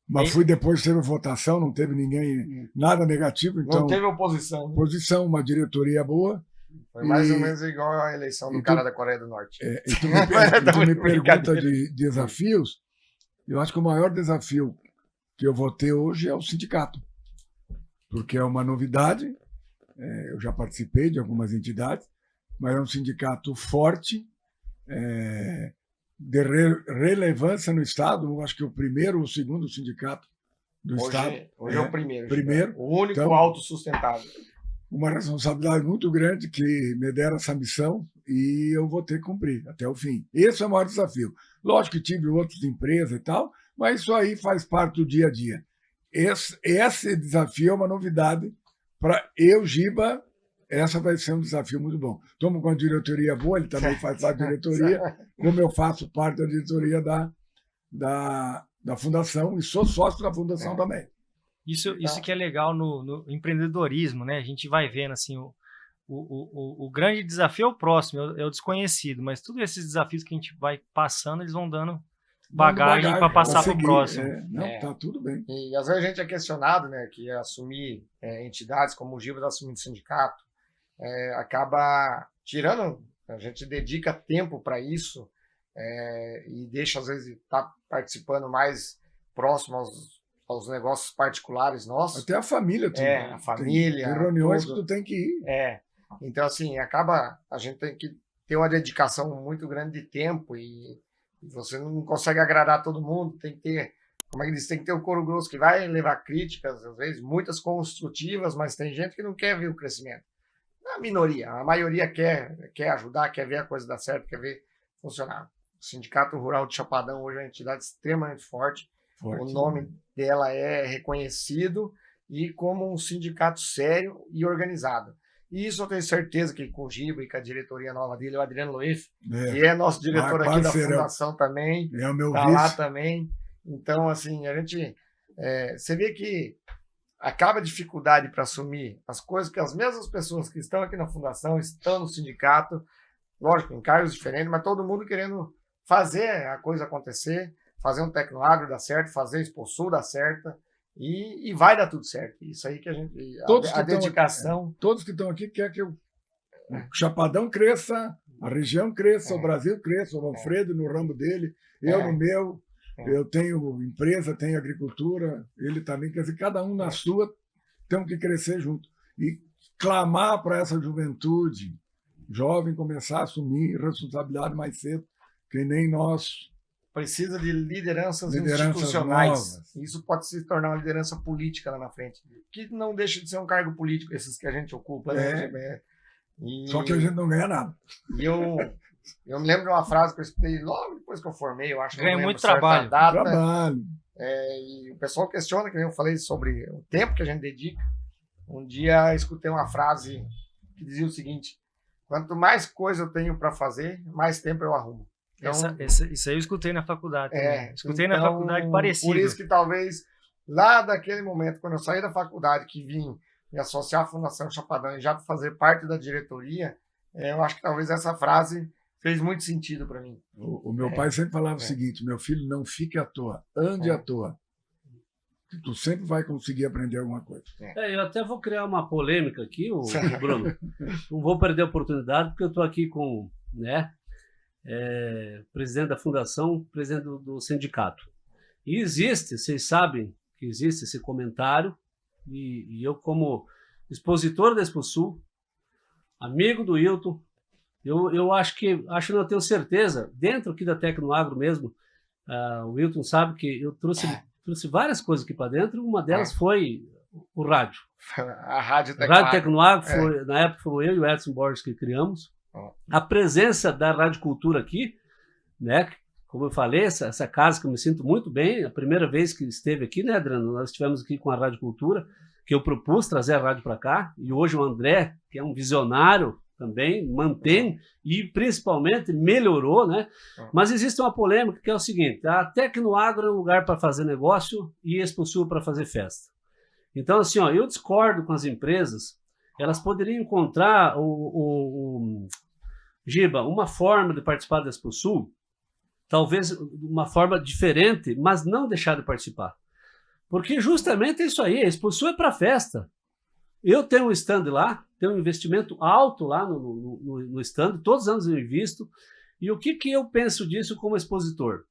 mas fui depois teve votação, não teve ninguém, nada negativo. Então, não teve oposição. Né? Oposição, uma diretoria boa. Foi mais ou menos igual a eleição do cara da Coreia do Norte. E tu me pergunta de desafios, eu acho que o maior desafio que eu vou ter hoje é o sindicato. Porque é uma novidade, eu já participei de algumas entidades, mas é um sindicato forte, de relevância no Estado. Eu acho que o primeiro ou o segundo sindicato do Estado. Hoje é o primeiro. O único autossustentável. Uma responsabilidade muito grande que me deram essa missão e eu vou ter que cumprir até o fim. Esse é o maior desafio. Lógico que tive outras empresas e tal, mas isso aí faz parte do dia a dia. Esse desafio é uma novidade para eu, Giba. Essa vai ser um desafio muito bom. Estamos com a diretoria boa, ele também faz parte da diretoria, como eu faço parte da diretoria da fundação e sou sócio da fundação também. Isso que é legal no empreendedorismo, né? A gente vai vendo assim, o grande desafio é o próximo, é o desconhecido, mas todos esses desafios que a gente vai passando, eles vão dando bagagem para passar para o próximo. Tá tudo bem. E às vezes a gente é questionado, né, que assumir entidades como o Giba está assumindo sindicato, acaba tirando, a gente dedica tempo para isso e deixa às vezes estar participando mais próximo aos negócios particulares nossos. Até a família. A família. Tem reuniões que tu tem que ir. Então, assim, a gente tem que ter uma dedicação muito grande de tempo e você não consegue agradar todo mundo, tem que ter, como é que diz, tem que ter o couro grosso que vai levar críticas, às vezes muitas construtivas, mas tem gente que não quer ver o crescimento. A minoria, a maioria quer ajudar, quer ver a coisa dar certo, quer ver funcionar. O Sindicato Rural de Chapadão hoje é uma entidade extremamente forte. O nome dela é reconhecido e como um sindicato sério e organizado. E isso eu tenho certeza que com o Giba e com a diretoria nova dele, o Adriano Loif, que é nosso diretor aqui da fundação também, é o meu tá lá também. Então, assim, a gente... você vê que acaba a dificuldade para assumir as coisas que as mesmas pessoas que estão aqui na fundação, estão no sindicato, lógico, em cargos diferentes, mas todo mundo querendo fazer a coisa acontecer, fazer um Tecnoagro dar certo, fazer a Exposul dar certo, E vai dar tudo certo. Isso aí que a gente. A dedicação. Todos que estão aqui querem que o Chapadão cresça, a região cresça, o Brasil cresça, o Manfredo no ramo dele, eu no meu. Eu tenho empresa, tenho agricultura, ele também. Quer dizer, cada um na sua, temos que crescer junto. E clamar para essa juventude jovem começar a assumir responsabilidade mais cedo, que nem nós. Precisa de lideranças institucionais. Novas. Isso pode se tornar uma liderança política lá na frente, que não deixa de ser um cargo político, esses que a gente ocupa. Né? Só que a gente não ganha nada. E eu me lembro de uma frase que eu escutei logo depois que eu formei, eu acho que ganha muito trabalho. Trabalho. E o pessoal questiona, que eu falei sobre o tempo que a gente dedica. Um dia eu escutei uma frase que dizia o seguinte: quanto mais coisa eu tenho para fazer, mais tempo eu arrumo. Então, isso aí eu escutei na faculdade. Escutei na faculdade parecido. Por isso que talvez lá daquele momento, quando eu saí da faculdade, que vim me associar à Fundação Chapadão e já fazer parte da diretoria, eu acho que talvez essa frase fez muito sentido para mim. O meu pai sempre falava o seguinte: meu filho, não fique à toa, ande à toa. Tu sempre vai conseguir aprender alguma coisa. Eu até vou criar uma polêmica aqui, o Bruno. Não vou perder a oportunidade, porque eu estou aqui com, presidente da fundação, presidente do sindicato. E existe, vocês sabem que existe esse comentário, e eu, como expositor da Exposul, amigo do Hilton, eu acho não tenho certeza, dentro aqui da Tecnoagro mesmo, o Hilton sabe que eu trouxe várias coisas aqui para dentro, uma delas foi o rádio. A Rádio Tecnoagro, na época foi eu e o Edson Borges que criamos. A presença da Radicultura aqui, como eu falei, essa casa que eu me sinto muito bem, a primeira vez que esteve aqui, né, Adriano? Nós estivemos aqui com a Radicultura, que eu propus trazer a rádio para cá, e hoje o André, que é um visionário também, mantém e principalmente melhorou, né? Mas existe uma polêmica que é o seguinte: a Tecnoagro é um lugar para fazer negócio e a Exposul para fazer festa. Então, assim, eu discordo com as empresas. Elas poderiam encontrar, Giba, uma forma de participar da Exposul, talvez uma forma diferente, mas não deixar de participar. Porque justamente é isso aí, a Exposul é para festa. Eu tenho um stand lá, tenho um investimento alto lá no stand, todos os anos eu invisto. E o que eu penso disso como expositor?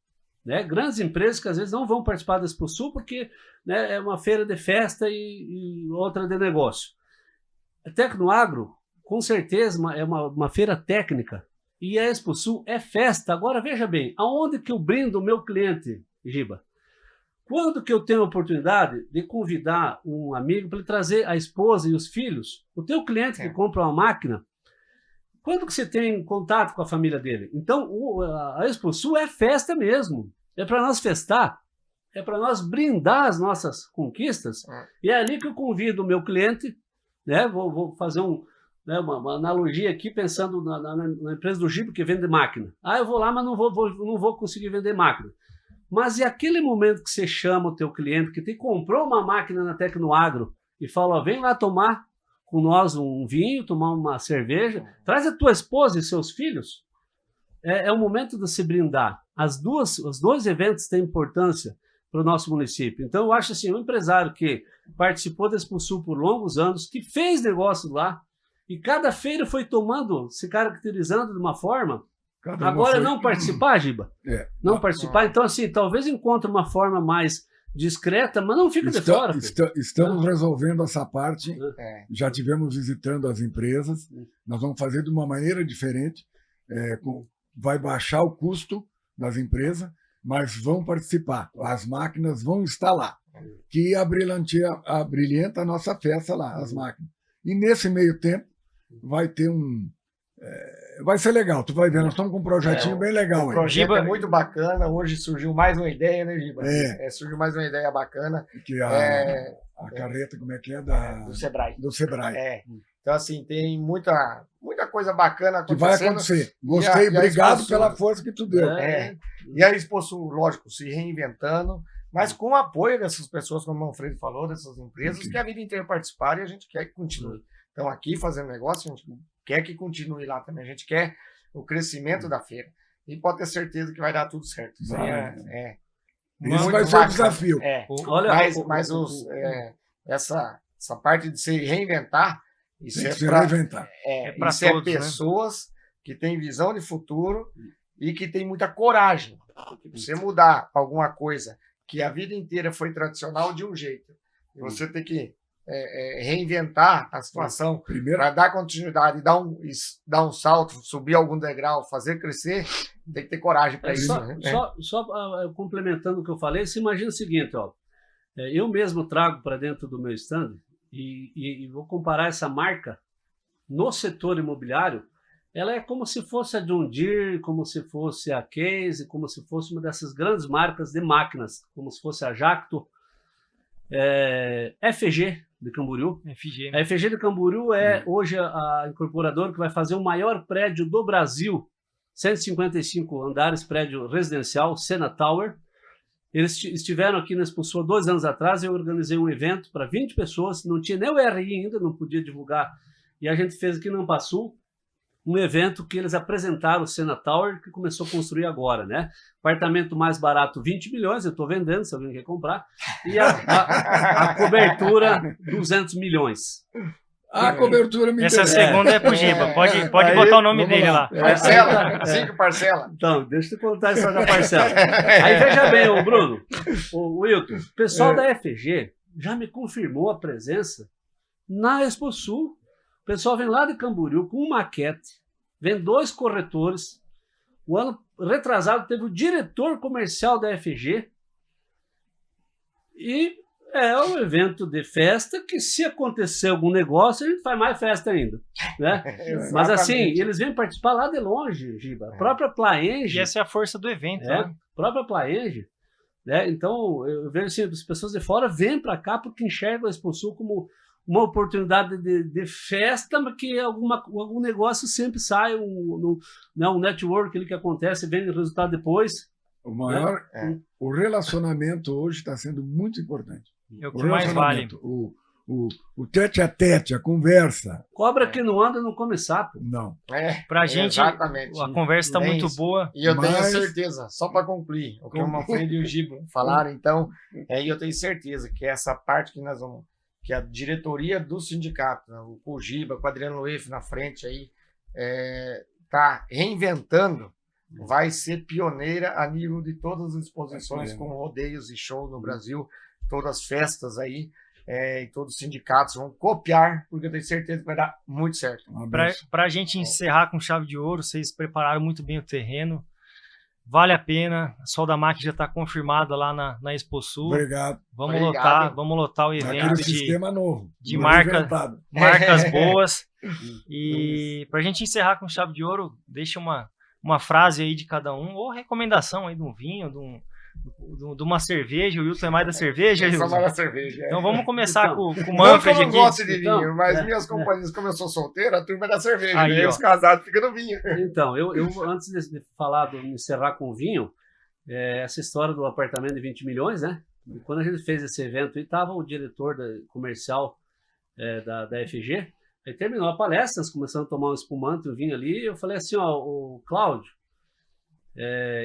Grandes empresas que às vezes não vão participar da Exposul porque é uma feira de festa e outra de negócio. A Tecnoagro, com certeza, é uma feira técnica, e a Exposul é festa. Agora, veja bem, aonde que eu brindo o meu cliente, Giba? Quando que eu tenho a oportunidade de convidar um amigo para ele trazer a esposa e os filhos, o teu cliente que compra uma máquina, quando que você tem contato com a família dele? Então, a Exposul é festa mesmo, é para nós festar, é para nós brindar as nossas conquistas, e é ali que eu convido o meu cliente. Vou fazer uma analogia aqui, pensando na empresa do Giba, que vende máquina. Eu vou lá, mas não vou conseguir vender máquina. Mas e aquele momento que você chama o teu cliente, que comprou uma máquina na Tecnoagro, e fala: vem lá tomar com nós um vinho, tomar uma cerveja, traz a tua esposa e seus filhos. É o momento de se brindar. Os dois eventos têm importância para o nosso município. Então, eu acho assim, um empresário que participou da Exposul por longos anos, que fez negócio lá, e cada feira foi se caracterizando de uma forma. Agora não participar, Giba? Não participar. Então, assim, talvez encontre uma forma mais discreta, mas não fica de fora. Estamos resolvendo essa parte. Já tivemos visitando as empresas. Nós vamos fazer de uma maneira diferente. Vai baixar o custo das empresas, mas vão participar. As máquinas vão estar lá, que abrilhanta a nossa festa lá, as máquinas. E nesse meio tempo vai ter vai ser legal, tu vai ver, nós estamos com um projetinho bem legal. O projeto é muito bacana, hoje surgiu mais uma ideia, né, Giba? Surgiu mais uma ideia bacana. Que a carreta, como é que é? Do Sebrae. Do Sebrae. Então, assim, tem muita coisa bacana acontecendo. Que vai acontecer. Gostei, obrigado pela força que tu deu. E a Exposul, lógico, se reinventando, mas com o apoio dessas pessoas, como o Manfredo falou, dessas empresas, que a vida inteira participaram, e a gente quer que continue. Então, aqui fazendo negócio, a gente quer que continue lá também. A gente quer o crescimento da feira. E pode ter certeza que vai dar tudo certo. Isso aí Isso Muito vai ser um bacana. desafio. Olha, Essa parte de se reinventar, isso Tem é que se para reinventar. pra isso é todos, né? pessoas que têm visão de futuro e que têm muita coragem. Porque você mudar alguma coisa que a vida inteira foi tradicional de um jeito, e você tem que reinventar a situação Primeiro, para dar continuidade, dar um salto, subir algum degrau, fazer crescer, tem que ter coragem para isso. Só complementando o que eu falei, você imagina o seguinte, ó, eu mesmo trago para dentro do meu stand e vou comparar essa marca no setor imobiliário, ela é como se fosse a John Deere, como se fosse a Case, como se fosse uma dessas grandes marcas de máquinas, como se fosse a Jacto, FG de Camboriú. FG. A FG de Camboriú é hoje a incorporadora que vai fazer o maior prédio do Brasil, 155 andares, prédio residencial, Sena Tower. Eles estiveram aqui na Exposul 2 anos atrás, eu organizei um evento para 20 pessoas, não tinha nem o RI ainda, não podia divulgar, e a gente fez aqui no Ampaçu um evento que eles apresentaram o Sena Tower, que começou a construir agora, né? Apartamento mais barato, 20 milhões, eu estou vendendo, se alguém quer comprar, e a cobertura, 200 milhões. a cobertura me Essa interessa. segunda é pro Giba. Pode Aí, botar o nome vamos dele lá. lá. Parcela, 5 parcelas. Então, deixa eu te contar a história da parcela. Aí veja bem, o Bruno, o Wilton, o pessoal da FG já me confirmou a presença na Exposul. O pessoal vem lá de Camboriú com uma maquete, vem 2 corretores. O ano retrasado teve o diretor comercial da FG e é um evento de festa que, se acontecer algum negócio, a gente faz mais festa ainda, né? Mas assim, eles vêm participar lá de longe, Giba. A própria Plaenge, E essa é a força do evento, né? a própria Plaenge, né? Então, eu vejo assim, as pessoas de fora vêm para cá porque enxergam a Exposul como uma oportunidade de festa, mas que algum negócio sempre sai, um network ali que acontece, vem o resultado depois. O maior, o relacionamento hoje está sendo muito importante. É o que mais vale. O tete-a-tete, a conversa. Cobra que não anda não come sapo. Não. Pra gente, exatamente. a conversa está É muito isso. boa. E eu tenho Mas- certeza, só para concluir, o que o Manfredo e o Giba falaram, então, e eu tenho certeza que essa parte que nós vamos, que a diretoria do sindicato, né, o Giba, com o Adriano Leif na frente aí, tá reinventando, vai ser pioneira a nível de todas as exposições com rodeios e shows no Brasil, todas as festas aí, e todos os sindicatos vão copiar, porque eu tenho certeza que vai dar muito certo. Um abraço. Para a gente encerrar com chave de ouro, vocês prepararam muito bem o terreno. Vale a pena. A Sol da Máquina já está confirmada lá na Exposul. Obrigado. Vamos Obrigado. lotar o Aquele evento de sistema novo. de novo marca- inventado. marcas boas. E para a gente encerrar com chave de ouro, deixa uma frase aí de cada um, ou recomendação aí de um vinho, de uma cerveja. O Wilton é mais da cerveja, Só Wilton? mais a cerveja. Então vamos começar Então, com o Não que eu Manfred não aqui. gosto de Então, vinho, mas minhas companhias, como eu sou solteiro, a turma é da cerveja, Aí, né? E ó. os casados ficam no vinho. Então, eu antes de falar, encerrar com o vinho, essa história do apartamento de 20 milhões, né? E quando a gente fez esse evento, estava o diretor comercial da FG, aí terminou a palestra, nós começamos a tomar um espumante, um vinho ali, e eu falei assim, ó, o Cláudio,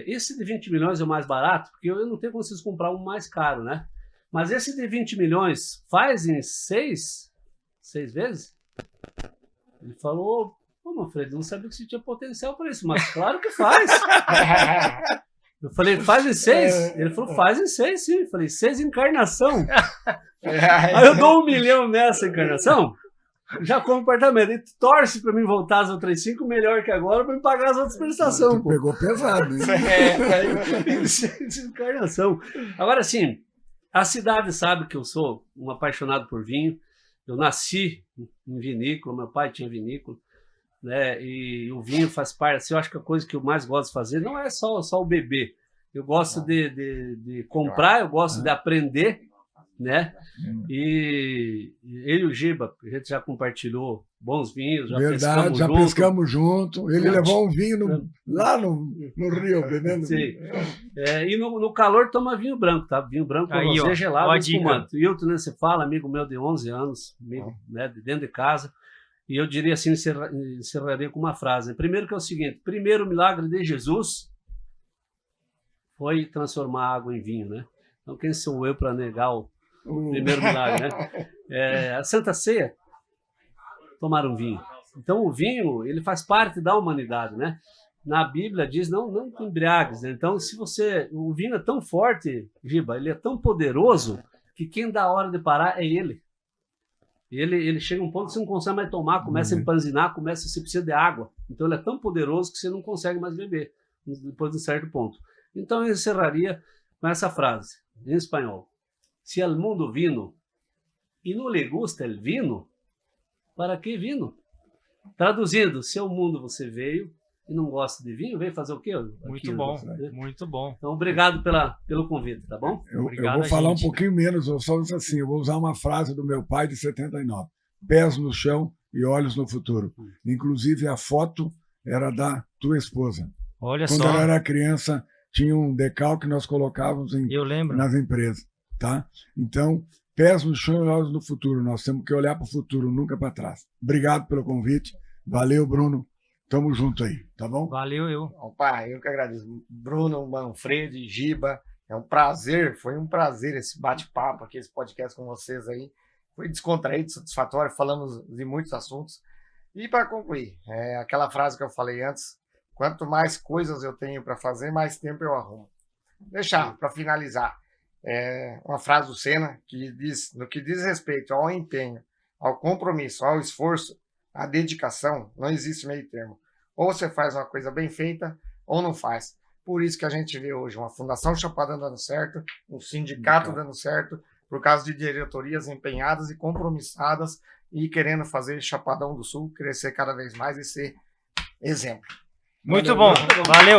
esse de 20 milhões é o mais barato, porque eu não tenho como vocês comprar um mais caro, né? Mas esse de 20 milhões faz em 6 vezes? Ele falou, pô, Manfredo, eu não sabia que você tinha potencial para isso, mas claro que faz. Eu falei, faz em 6? Ele falou, faz em 6, sim. Eu falei, 6 encarnação. Aí eu dou 1 milhão nessa encarnação, já compro apartamento. E torce para mim voltar às outras 5 melhor que agora para me pagar as outras prestações. Tu pegou pesado, hein? Encarnação. Agora, sim, a cidade sabe que eu sou um apaixonado por vinho. Eu nasci em vinícola, meu pai tinha vinícola, né? E o vinho faz parte. Assim, eu acho que a coisa que eu mais gosto de fazer não é só o beber. Eu gosto de comprar, eu gosto de aprender, né? E eu e o Giba, a gente já compartilhou bons vinhos, já Verdade, já pescamos junto. Ele levou um vinho lá no Rio, bebendo. Sim. E no calor toma vinho branco, tá? Vinho branco com Aí, rosé ó, gelado ó a e dica. espumante. Hilton, né, você fala, amigo meu de 11 anos, amigo, né, de dentro de casa. E eu diria assim, encerraria com uma frase. Primeiro que é o seguinte, primeiro milagre de Jesus foi transformar a água em vinho, né? Então, quem sou eu para negar o primeiro milagre, né? A Santa Ceia, tomaram vinho. Então, o vinho, ele faz parte da humanidade, né? Na Bíblia diz, não te embriagues, né? Então, o vinho é tão forte, Giba, ele é tão poderoso, que quem dá a hora de parar é ele. Ele chega a um ponto que você não consegue mais tomar, começa a empanzinar, você precisa de água. Então, ele é tão poderoso que você não consegue mais beber, depois de um certo ponto. Então, eu encerraria com essa frase, em espanhol. Se al mundo vino e não lhe gusta el vino, para que vino? Traduzindo, se ao mundo você veio e não gosta de vinho, veio fazer o quê? Muito bom, muito bom. Então, obrigado pelo convite, tá bom? Eu vou falar um pouquinho menos, eu só assim, eu vou usar uma frase do meu pai de 79. Pés no chão e olhos no futuro. Inclusive, a foto era da tua esposa. Olha Quando só. ela era criança, tinha um decalque que nós colocávamos Eu lembro. nas empresas, tá? Então, pés no chão e olhos no futuro. Nós temos que olhar para o futuro, nunca para trás. Obrigado pelo convite. Valeu, Bruno. Tamo junto aí, tá bom? Valeu, eu. Opa, eu que agradeço. Bruno, Manfredi, Giba, é um prazer, foi um prazer esse bate-papo aqui, esse podcast com vocês aí. Foi descontraído, satisfatório, falamos de muitos assuntos. E para concluir, aquela frase que eu falei antes, quanto mais coisas eu tenho para fazer, mais tempo eu arrumo. Deixar, para finalizar, uma frase do Senna, que diz, no que diz respeito ao empenho, ao compromisso, ao esforço, à dedicação, não existe meio termo. Ou você faz uma coisa bem feita, ou não faz. Por isso que a gente vê hoje uma Fundação Chapadão dando certo, um sindicato dando certo, por causa de diretorias empenhadas e compromissadas e querendo fazer Chapadão do Sul crescer cada vez mais e ser exemplo. Muito bom. Valeu.